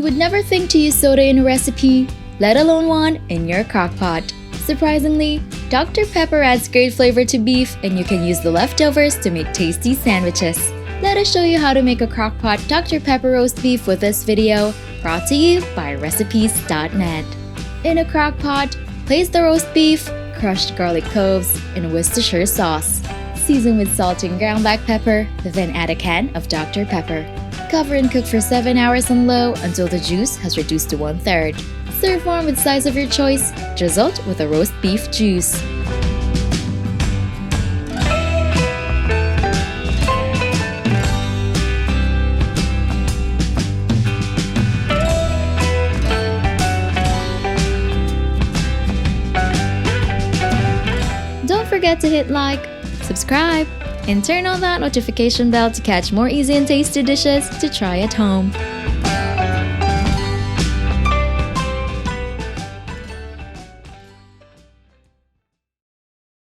You would never think to use soda in a recipe, let alone one in your crockpot. Surprisingly, Dr. Pepper adds great flavor to beef, and you can use the leftovers to make tasty sandwiches. Let us show you how to make a crockpot Dr. Pepper roast beef with this video, brought to you by recipes.net. In a crockpot, place the roast beef, crushed garlic cloves, and Worcestershire sauce. Season with salt and ground black pepper, then add a can of Dr. Pepper. Cover and cook for 7 hours on low until the juice has reduced to 1/3. Serve warm with size of your choice, drizzled with a roast beef juice. Don't forget to hit like, subscribe, and turn on that notification bell to catch more easy and tasty dishes to try at home.